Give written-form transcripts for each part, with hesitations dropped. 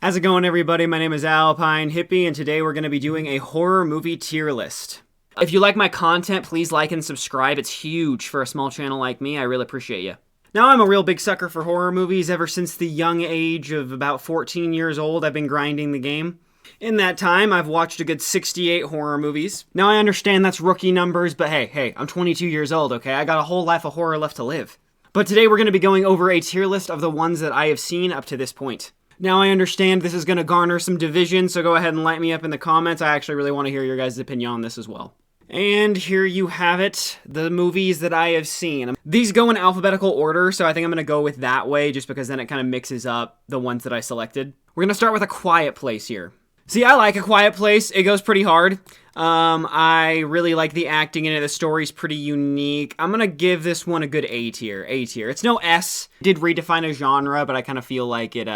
How's it going, everybody? My name is Alpine Hippie, and today we're going to be doing a horror movie tier list. If you like my content, please like and subscribe. It's huge for a small channel like me. I really appreciate you. Now, I'm a real big sucker for horror movies. Ever since the young age of about 14 years old, I've been grinding the game. In that time, I've watched a good 68 horror movies. Now, I understand that's rookie numbers, but hey, I'm 22 years old, okay? I got a whole life of horror left to live. But today we're going to be going over a tier list of the ones that I have seen up to this point. Now, I understand this is going to garner some division, so go ahead and light me up in the comments. I actually really want to hear your guys' opinion on this as well. And here you have it, the movies that I have seen. These go in alphabetical order, so I think I'm going to go with that way, just because then it kind of mixes up the ones that I selected. We're going to start with A Quiet Place here. See, I like A Quiet Place. It goes pretty hard. I really like the acting in it. The story's pretty unique. I'm gonna give this one a good A tier. A tier. It's no S. It did redefine a genre, but I kind of feel like it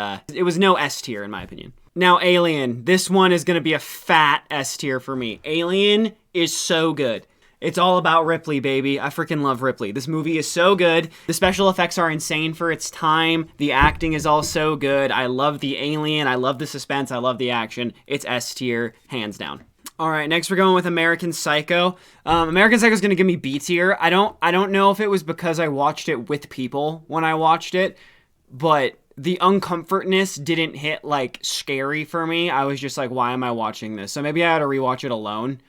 was no S tier in my opinion. Now, Alien. This one is gonna be a fat S tier for me. Alien is so good. It's all about Ripley, baby. I freaking love Ripley. This movie is so good. The special effects are insane for its time. The acting is all so good. I love the alien. I love the suspense. I love the action. It's S tier, hands down. All right, next we're going with American Psycho. American Psycho is going to give me B tier. I don't know if it was because I watched it with people when I watched it, but the uncomfortness didn't hit like scary for me. I was just like, why am I watching this? So maybe I had to rewatch it alone.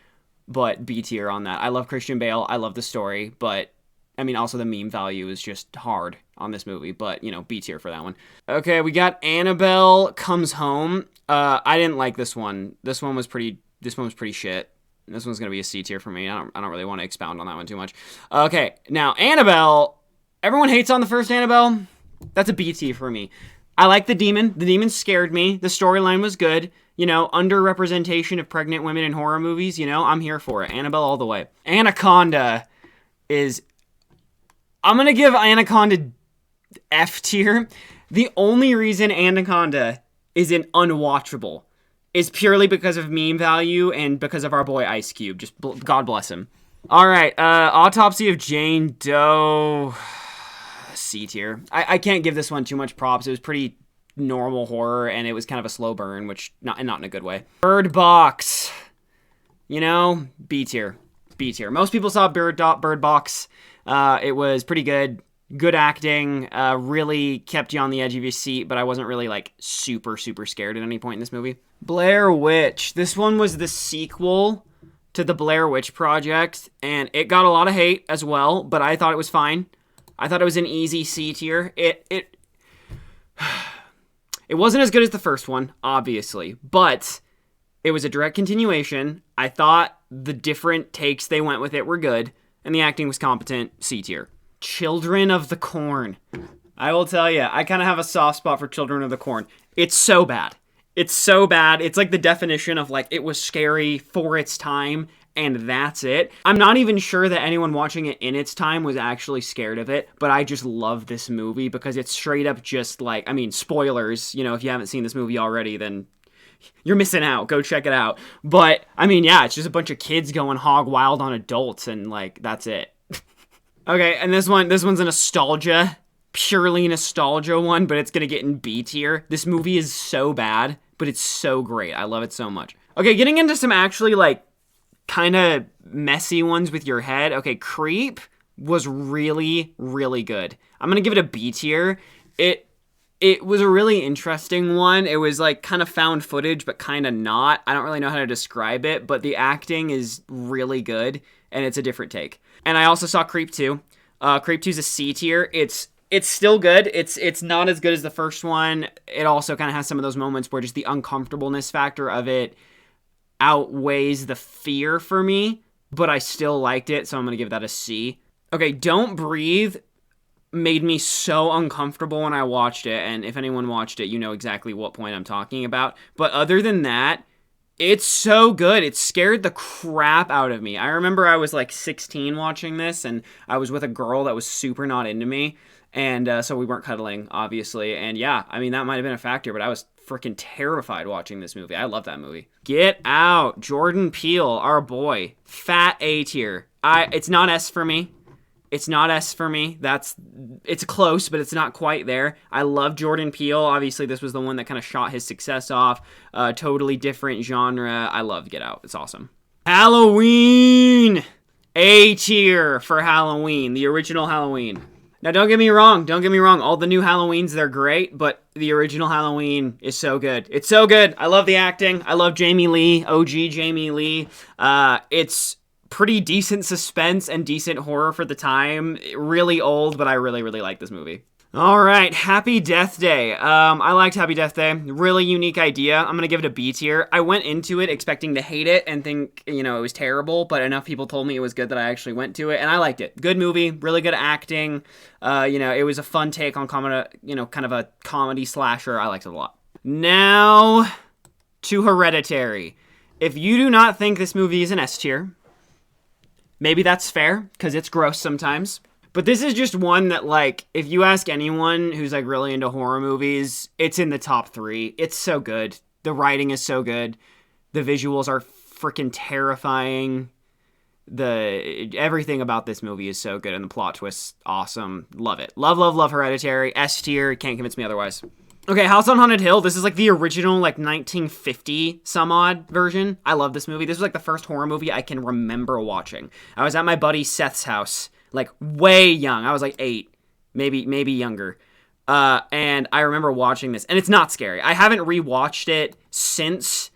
But B tier on that. I love Christian Bale. I love the story. But, I mean, also the meme value is just hard on this movie. But, you know, B tier for that one. Okay, we got Annabelle Comes Home. I didn't like this one. This one was pretty shit. This one's going to be a C tier for me. I don't really want to expound on that one too much. Okay, now, Annabelle. Everyone hates on the first Annabelle. That's a B tier for me. I like the demon. The demon scared me. The storyline was good. You know, underrepresentation of pregnant women in horror movies, you know, I'm here for it. Annabelle all the way. Anaconda is... I'm going to give Anaconda F tier. The only reason Anaconda is an unwatchable is purely because of meme value and because of our boy Ice Cube. Just God bless him. All right, Autopsy of Jane Doe... C tier. I can't give this one too much props. It was pretty... normal horror, and it was kind of a slow burn, which not in a good way. Bird Box, you know, B tier. B tier. Most people saw Bird Box. It was pretty good. Good acting. Really kept you on the edge of your seat, but I wasn't really like super scared at any point in this movie. Blair Witch. This one was the sequel to the Blair Witch Project, and it got a lot of hate as well, but I thought it was fine. I thought it was an easy C tier. It wasn't as good as the first one, obviously, but it was a direct continuation. I thought the different takes they went with it were good, and the acting was competent. C tier. Children of the Corn. I will tell you, I kind of have a soft spot for Children of the Corn. It's so bad. It's so bad. It's like the definition of like, it was scary for its time, and that's it. I'm not even sure that anyone watching it in its time was actually scared of it, but I just love this movie because it's straight up just like, I mean, spoilers, you know, if you haven't seen this movie already, then you're missing out. Go check it out. But, I mean, yeah, it's just a bunch of kids going hog wild on adults, and like, that's it. Okay, and this one's a nostalgia, purely nostalgia one, but it's gonna get in B tier. This movie is so bad, but it's so great. I love it so much. Okay, getting into some actually, like, kind of messy ones with your head. Okay, Creep was really good. I'm gonna give it a B tier. It was a really interesting one. It was like kind of found footage, but kind of not. I don't really know how to describe it, but the acting is really good, and it's a different take. And I also saw Creep 2. Creep 2 is a C tier. It's still good. It's not as good as the first one. It also kind of has some of those moments where just the uncomfortableness factor of it outweighs the fear for me, but I still liked it, so I'm gonna give that a C. Okay, Don't Breathe made me so uncomfortable when I watched it, and if anyone watched it, you know exactly what point I'm talking about. But other than that, it's so good. It scared the crap out of me. I remember I was like 16 watching this, and I was with a girl that was super not into me, and so we weren't cuddling, obviously. And yeah, I mean, that might have been a factor, but I was freaking terrified watching this movie. I love that movie. Get Out. Jordan Peele, our boy. Fat A tier. It's not S for me. It's not S for me. It's close, but it's not quite there. I love Jordan Peele. Obviously, this was the one that kind of shot his success off. Totally different genre. I love Get Out. It's awesome. Halloween! A tier for Halloween. The original Halloween. Now, don't get me wrong. All the new Halloweens, they're great, but the original Halloween is so good. It's so good. I love the acting. I love Jamie Lee, OG Jamie Lee. It's pretty decent suspense and decent horror for the time. Really old, but I really, really like this movie. All right, Happy Death Day. I liked Happy Death Day. Really unique idea. I'm going to give it a B tier. I went into it expecting to hate it and think, it was terrible, but enough people told me it was good that I actually went to it, and I liked it. Good movie, really good acting. It was a fun take on comedy, kind of a comedy slasher. I liked it a lot. Now to Hereditary. If you do not think this movie is an S tier, maybe that's fair, because it's gross sometimes. But this is just one that, if you ask anyone who's, really into horror movies, it's in the top 3. It's so good. The writing is so good. The visuals are freaking terrifying. Everything about this movie is so good, and the plot twist's awesome. Love it. Love, love, love Hereditary. S tier. Can't convince me otherwise. Okay, House on Haunted Hill. This is, the original, 1950 some odd version. I love this movie. This was, the first horror movie I can remember watching. I was at my buddy Seth's house. Way young. I was 8, maybe younger. And I remember watching this, and it's not scary. I haven't rewatched it since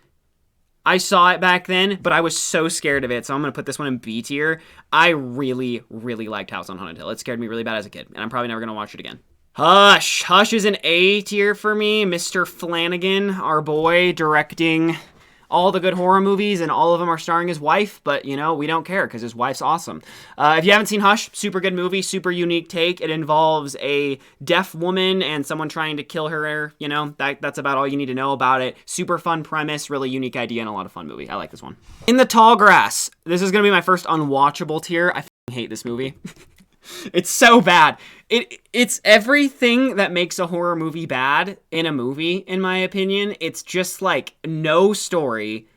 I saw it back then, but I was so scared of it, so I'm going to put this one in B tier. I really, really liked House on Haunted Hill. It scared me really bad as a kid, and I'm probably never going to watch it again. Hush. Hush is an A tier for me. Mr. Flanagan, our boy, directing all the good horror movies, and all of them are starring his wife, but, we don't care because his wife's awesome. If you haven't seen Hush, super good movie, super unique take. It involves a deaf woman and someone trying to kill her, that's about all you need to know about it. Super fun premise, really unique idea, and a lot of fun movie. I like this one. In the Tall Grass. This is going to be my first unwatchable tier. I hate this movie. It's so bad. It's everything that makes a horror movie bad in a movie, in my opinion. It's just no story.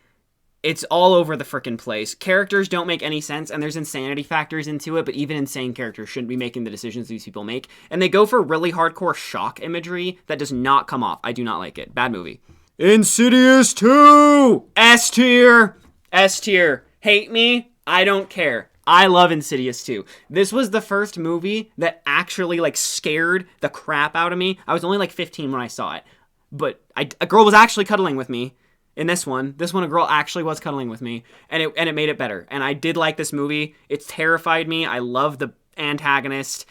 It's all over the frickin' place. Characters don't make any sense, and there's insanity factors into it, but even insane characters shouldn't be making the decisions these people make. And they go for really hardcore shock imagery that does not come off. I do not like it. Bad movie. Insidious 2! S tier! S tier. Hate me? I don't care. I love Insidious 2. This was the first movie that actually, scared the crap out of me. I was only, 15 when I saw it. But a girl was actually cuddling with me in this one. This one, a girl actually was cuddling with me. And it made it better. And I did like this movie. It terrified me. I love the antagonist,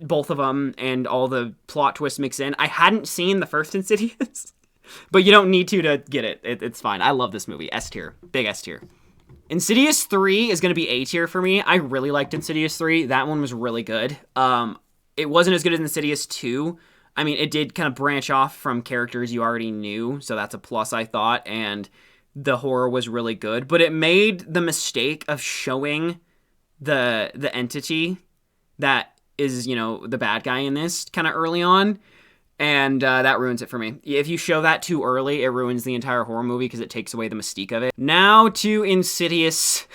both of them, and all the plot twists mixed in. I hadn't seen the first Insidious. But you don't need to get it. It's fine. I love this movie. S tier. Big S tier. Insidious 3 is going to be A tier for me. I really liked Insidious 3. That one was really good. It wasn't as good as Insidious 2. I mean, it did kind of branch off from characters you already knew, so that's a plus, I thought, and the horror was really good. But it made the mistake of showing the entity that is, the bad guy in this kind of early on. And that ruins it for me. If you show that too early, it ruins the entire horror movie because it takes away the mystique of it. Now to Insidious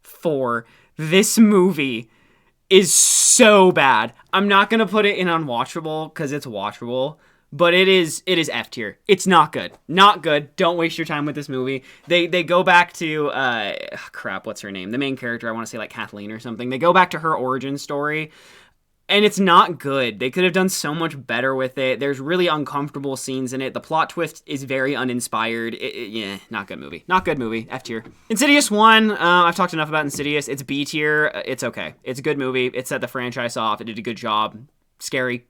4. This movie is so bad. I'm not going to put it in unwatchable because it's watchable, but it is F tier. It's not good. Not good. Don't waste your time with this movie. They go back to, what's her name? The main character, I want to say Kathleen or something. They go back to her origin story. And it's not good. They could have done so much better with it. There's really uncomfortable scenes in it. The plot twist is very uninspired. Not good movie. Not good movie. F tier. Insidious 1. I've talked enough about Insidious. It's B tier. It's okay. It's a good movie. It set the franchise off. It did a good job. Scary.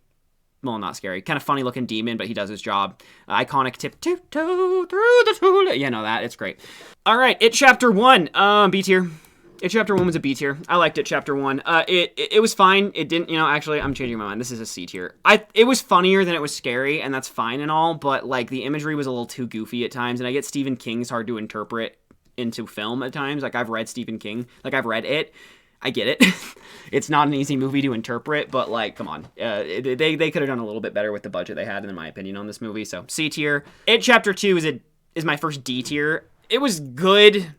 Well, not scary. Kind of funny looking demon, but he does his job. Iconic tiptoe through the tulips. That. It's great. All right. It Chapter 1. B tier. It Chapter 1 was a B tier. I liked it, Chapter 1. It was fine. It didn't, actually, I'm changing my mind. This is a C tier. It was funnier than it was scary, and that's fine and all, but, the imagery was a little too goofy at times, and I get Stephen King's hard to interpret into film at times. I've read Stephen King. I've read it. I get it. It's not an easy movie to interpret, but, come on. They could have done a little bit better with the budget they had, in my opinion, on this movie, so C tier. It Chapter 2 is my first D tier. It was good.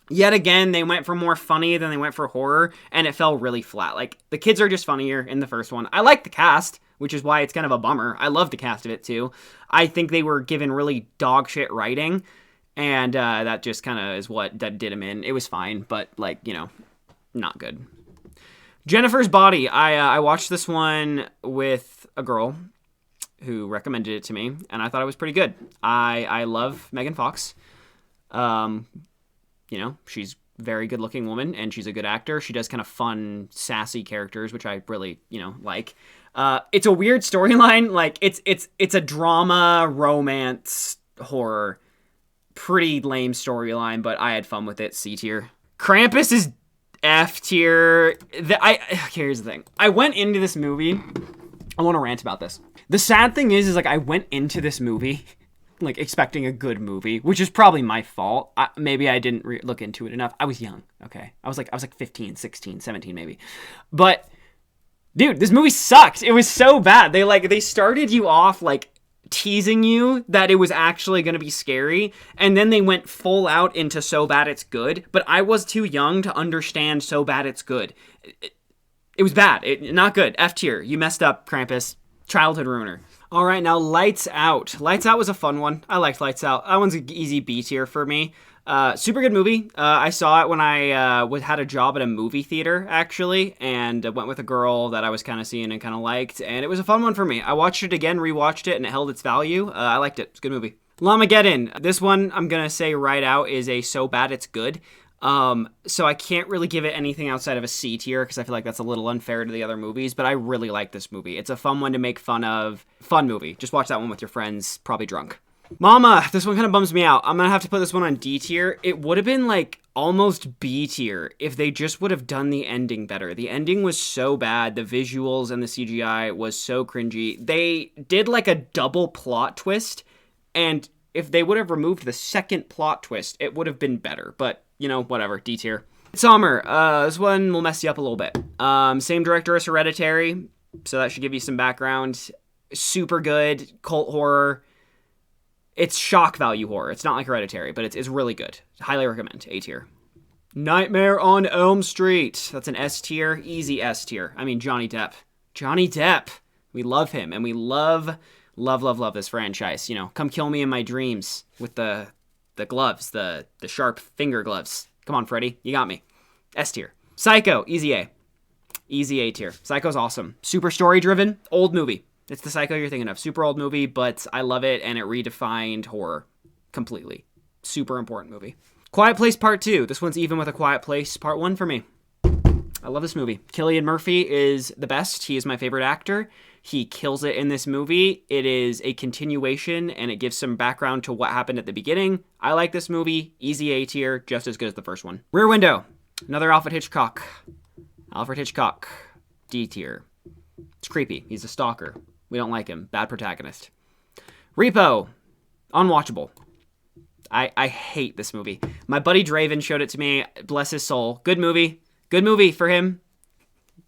Yet again, they went for more funny than they went for horror, and it fell really flat. Like, the kids are just funnier in the first one. I like the cast, which is why it's kind of a bummer. I love the cast of it, too. I think they were given really dog shit writing, and that just kind of is what that did them in. It was fine, but, like, you know, not good. Jennifer's Body. I watched this one with a girl who recommended it to me, and I thought it was pretty good. I love Megan Fox. You know, she's a very good-looking woman, and she's a good actor. She does kind of fun, sassy characters, which I really, you know, like. It's a weird storyline. Like, it's a drama, romance, horror. Pretty lame storyline, but I had fun with it. C tier. Krampus is F tier. Here's the thing. I went into this movie. I want to rant about this. The sad thing is like, I went into this movie like expecting a good movie, which is probably my fault. Maybe I didn't look into it enough. I was young, okay? I was like 15, 16, 17 maybe. But dude, this movie sucked. It was so bad. They started you off like teasing you that it was actually going to be scary, and then they went full out into so bad it's good. But I was too young to understand so bad it's good. It was bad. Not good. F tier. You messed up, Krampus. Childhood ruiner. All right, now Lights Out. Lights Out was a fun one. I liked Lights Out. That one's an easy B tier for me. Super good movie. I saw it when I had a job at a movie theater, actually, and went with a girl that I was kind of seeing and kind of liked, and it was a fun one for me. I watched it again, rewatched it, and it held its value. I liked it. It's a good movie. Llamageddon. This one, I'm going to say right out, is a so bad it's good. So I can't really give it anything outside of a C tier because I feel like that's a little unfair to the other movies, but I really like this movie. It's a fun one to make fun of. Fun movie. Just watch that one with your friends, probably drunk. Mama, this one kind of bums me out. I'm going to have to put this one on D tier. It would have been like almost B tier if they just would have done the ending better. The ending was so bad. The visuals and the CGI was so cringy. They did like a double plot twist, and if they would have removed the second plot twist, it would have been better, but you know, whatever, D tier. Midsommar, this one will mess you up a little bit. Same director as Hereditary, so that should give you some background. Super good, cult horror. It's shock value horror. It's not like Hereditary, but it's really good. Highly recommend, A tier. Nightmare on Elm Street. That's an S tier, easy S tier. I mean, Johnny Depp. Johnny Depp. We love him, and we love this franchise. You know, come kill me in my dreams with the gloves, the sharp finger gloves. Come on, Freddy. You got me. S tier. Psycho. Easy A. Easy A tier. Psycho's awesome. Super story-driven. Old movie. It's the Psycho you're thinking of. Super old movie, but I love it, and it redefined horror completely. Super important movie. Quiet Place Part 2. This one's even with A Quiet Place Part 1 for me. I love this movie. Cillian Murphy is the best. He is my favorite actor. He kills it in this movie. It is a continuation, and it gives some background to what happened at the beginning. I like this movie. Easy A tier, just as good as the first one. Rear Window. Another Alfred Hitchcock. Alfred Hitchcock. D tier. It's creepy. He's a stalker. We don't like him. Bad protagonist. Repo. Unwatchable. I hate this movie. My buddy Draven showed it to me. Bless his soul. Good movie. Good movie for him.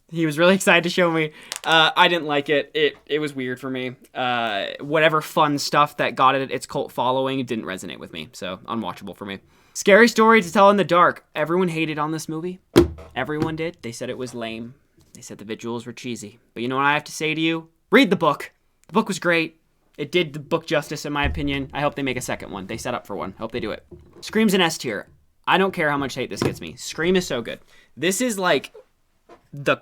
He was really excited to show me. I didn't like it. It was weird for me. Whatever fun stuff that got it its cult following didn't resonate with me. So, unwatchable for me. Scary Story to Tell in the Dark. Everyone hated on this movie. Everyone did. They said it was lame. They said the visuals were cheesy. But you know what I have to say to you? Read the book. The book was great. It did the book justice, in my opinion. I hope they make a second one. They set up for one. Hope they do it. Scream's an S tier. I don't care how much hate this gets me. Scream is so good. This is like the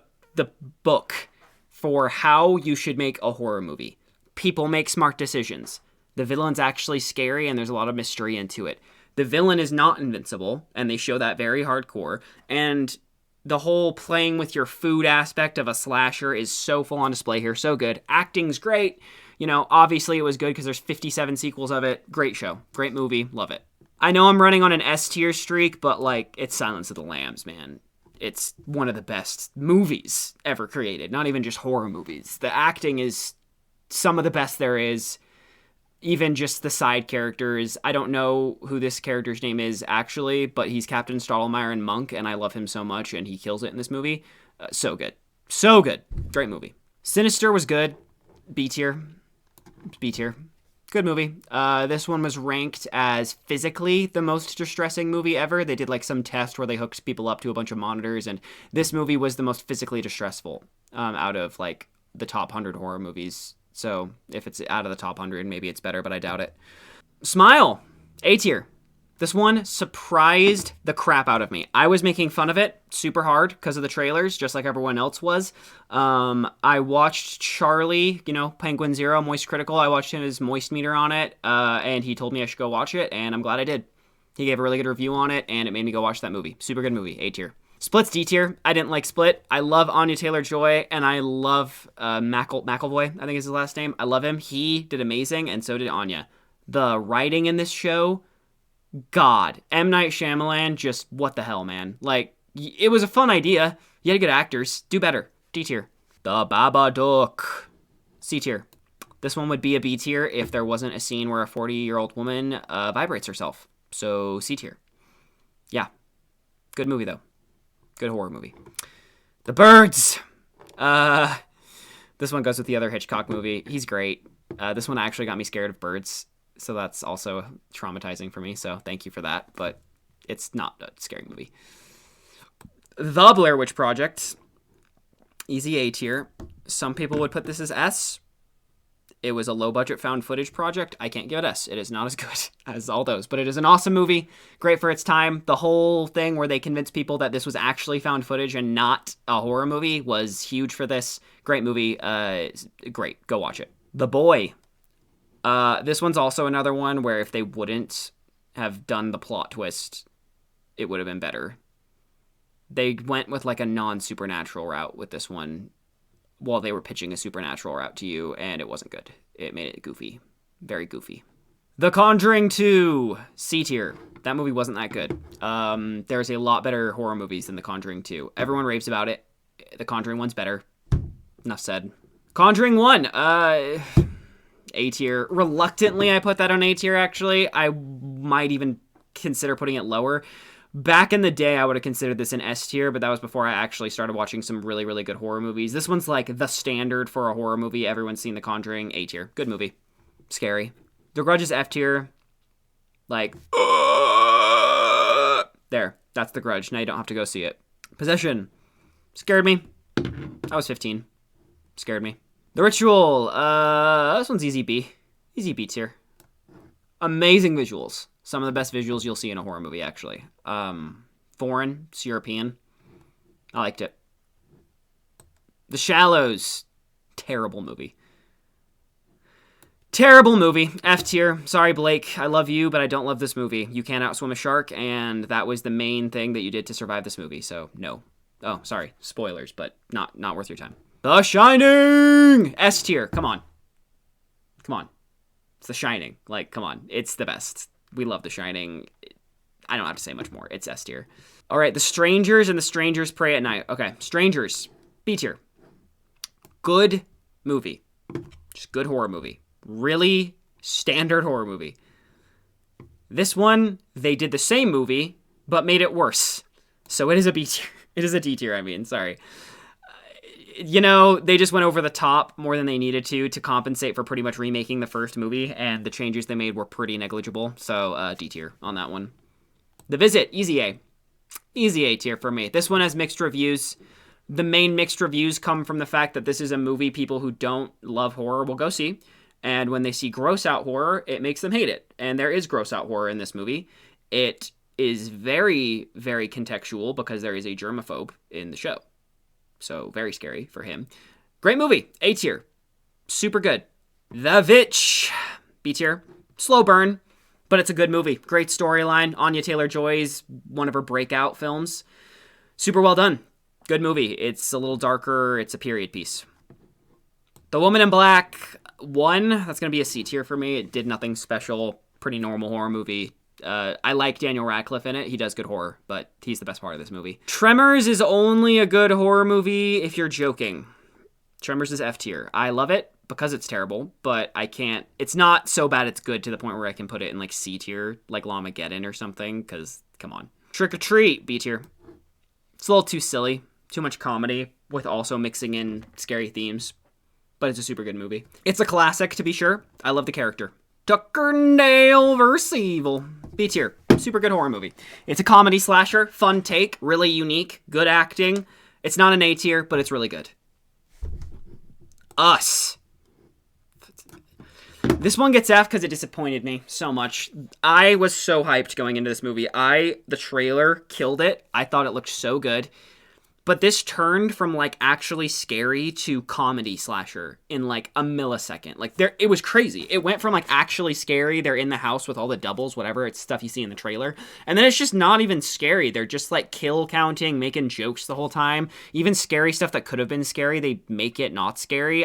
book for how you should make a horror movie. People make smart decisions. The villain's actually scary, and there's a lot of mystery into it. The villain is not invincible, and they show that very hardcore. And the whole playing with your food aspect of a slasher is so full on display here. So good. Acting's great. You know, obviously it was good because there's 57 sequels of it. Great show. Great movie. Love it. I know I'm running on an S tier streak, but like, it's Silence of the Lambs, man. It's one of the best movies ever created. Not even just horror movies. The acting is some of the best there is. Even just the side characters. I don't know who this character's name is actually, but he's Captain Stottlemyre in Monk, and I love him so much, and he kills it in this movie. So good. So good. Great movie. Sinister was good. B tier. B tier. Good movie. This one was ranked as physically the most distressing movie ever. They did like some test where they hooked people up to a bunch of monitors, and this movie was the most physically distressful out of like the top 100 horror movies. So if it's out of the top 100, maybe it's better, but I doubt it. Smile, A tier. This one surprised the crap out of me. I was making fun of it super hard because of the trailers, just like everyone else was. I watched Charlie, Penguin Zero, Moist Critical. I watched his Moist meter on it, and he told me I should go watch it, and I'm glad I did. He gave a really good review on it, and it made me go watch that movie. Super good movie, A tier. Split's D tier. I didn't like Split. I love Anya Taylor-Joy, and I love McAvoy, I think is his last name. I love him. He did amazing, and so did Anya. The writing in this show... God, M. Night Shyamalan, just what the hell, man. Like, it was a fun idea. You had good actors. Do better. D tier. The Babadook. C tier. This one would be a B tier if there wasn't a scene where a 40-year-old woman vibrates herself. So, C tier. Yeah. Good movie, though. Good horror movie. The Birds. This one goes with the other Hitchcock movie. He's great. This one actually got me scared of birds. So that's also traumatizing for me, so thank you for that, but it's not a scary movie. The Blair Witch Project. Easy A tier. Some people would put this as S. It was a low-budget found footage project. I can't give it S. It is not as good as all those, but it is an awesome movie. Great for its time. The whole thing where they convinced people that this was actually found footage and not a horror movie was huge for this. Great movie. Great. Go watch it. The Boy. This one's also another one where if they wouldn't have done the plot twist, it would have been better. They went with like a non-supernatural route with this one while they were pitching a supernatural route to you, and it wasn't good. It made it goofy. Very goofy. The Conjuring 2, C tier. That movie wasn't that good. There's a lot better horror movies than The Conjuring 2. Everyone raves about it. The Conjuring 1's better. Enough said. Conjuring 1, A tier. Reluctantly, I put that on A tier, actually. I might even consider putting it lower. Back in the day, I would have considered this an S tier, but that was before I actually started watching some really, really good horror movies. This one's like the standard for a horror movie. Everyone's seen The Conjuring. A tier. Good movie. Scary. The Grudge is F tier. Like, there. That's The Grudge. Now you don't have to go see it. Possession. Scared me. I was 15. Scared me. The Ritual. This one's easy B. Easy B tier. Amazing visuals. Some of the best visuals you'll see in a horror movie, actually. Foreign. It's European. I liked it. The Shallows. Terrible movie. Terrible movie. F tier. Sorry, Blake. I love you, but I don't love this movie. You can't outswim a shark, and that was the main thing that you did to survive this movie, so no. Oh, sorry. Spoilers, but not worth your time. The Shining! S tier. Come on. Come on. It's The Shining. Like, come on. It's the best. We love The Shining. I don't have to say much more. It's S tier. All right, The Strangers and The Strangers Pray at Night. Okay, Strangers. B tier. Good movie. Just good horror movie. Really standard horror movie. This one, they did the same movie, but made it worse. So it is a B tier. It is a D tier, I mean. Sorry. They just went over the top more than they needed to compensate for pretty much remaking the first movie, and the changes they made were pretty negligible, so D tier on that one. The Visit, easy A. Easy A tier for me. This one has mixed reviews. The main mixed reviews come from the fact that this is a movie people who don't love horror will go see, and when they see gross out horror, it makes them hate it, and there is gross out horror in this movie. It is very, very contextual because there is a germaphobe in the show. So, very scary for him. Great movie. A tier. Super good. The Vitch. B tier. Slow burn, but it's a good movie. Great storyline. Anya Taylor-Joy's one of her breakout films. Super well done. Good movie. It's a little darker. It's a period piece. The Woman in Black 1. That's going to be a C tier for me. It did nothing special. Pretty normal horror movie. I like Daniel Radcliffe in it. He does good horror, but he's the best part of this movie. Tremors is only a good horror movie if you're joking. Tremors is F tier. I love it because it's terrible, but I can't... It's not so bad it's good to the point where I can put it in like C tier, like Llamageddon or something, because, come on. Trick or Treat, B tier. It's a little too silly. Too much comedy with also mixing in scary themes, but it's a super good movie. It's a classic, to be sure. I love the character. Tucker and Dale vs. Evil. B tier. Super good horror movie. It's a comedy slasher. Fun take. Really unique. Good acting. It's not an A tier, but it's really good. Us. This one gets F because it disappointed me so much. I was so hyped going into this movie. The trailer killed it. I thought it looked so good. But this turned from, like, actually scary to comedy slasher in, like, a millisecond. Like, it was crazy. It went from, like, actually scary, they're in the house with all the doubles, whatever, it's stuff you see in the trailer. And then it's just not even scary. They're just, like, kill counting, making jokes the whole time. Even scary stuff that could have been scary, they make it not scary.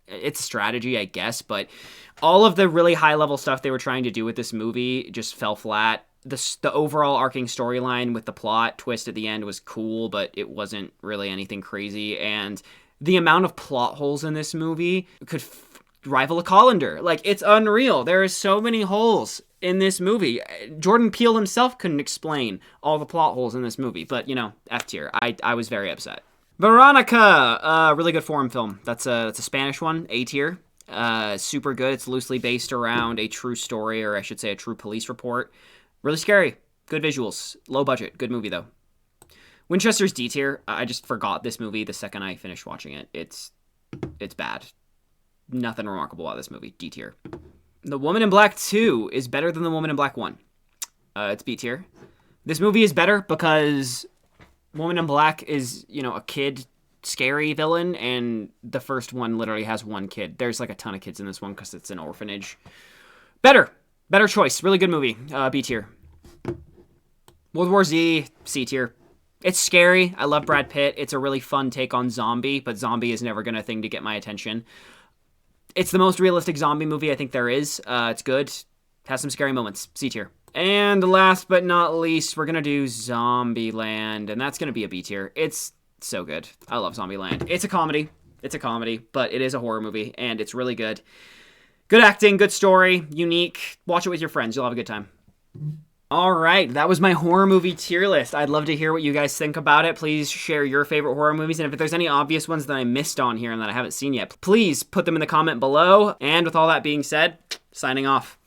It's a strategy, I guess, but all of the really high-level stuff they were trying to do with this movie just fell flat. The overall arcing storyline with the plot twist at the end was cool, but it wasn't really anything crazy. And the amount of plot holes in this movie could rival a colander. Like, it's unreal. There are so many holes in this movie. Jordan Peele himself couldn't explain all the plot holes in this movie. But, F tier. I was very upset. Veronica, really good foreign film. That's a Spanish one, A tier. Super good. It's loosely based around a true story, or I should say a true police report. Really scary. Good visuals. Low budget. Good movie, though. Winchester's D tier. I just forgot this movie the second I finished watching it. It's bad. Nothing remarkable about this movie. D tier. The Woman in Black 2 is better than The Woman in Black 1. It's B tier. This movie is better because Woman in Black is, a kid scary villain, and the first one literally has one kid. There's, like, a ton of kids in this one because it's an orphanage. Better choice. Really good movie. B tier. World War Z, C tier. It's scary. I love Brad Pitt. It's a really fun take on zombie, but zombie is never a thing to get my attention. It's the most realistic zombie movie I think there is. It's good. Has some scary moments. C tier. And last but not least, we're going to do Zombieland, and that's going to be a B tier. It's so good. I love Zombieland. It's a comedy, but it is a horror movie, and it's really good. Good acting, good story, unique. Watch it with your friends. You'll have a good time. All right, that was my horror movie tier list. I'd love to hear what you guys think about it. Please share your favorite horror movies, and if there's any obvious ones that I missed on here and that I haven't seen yet, please put them in the comment below. And with all that being said, signing off.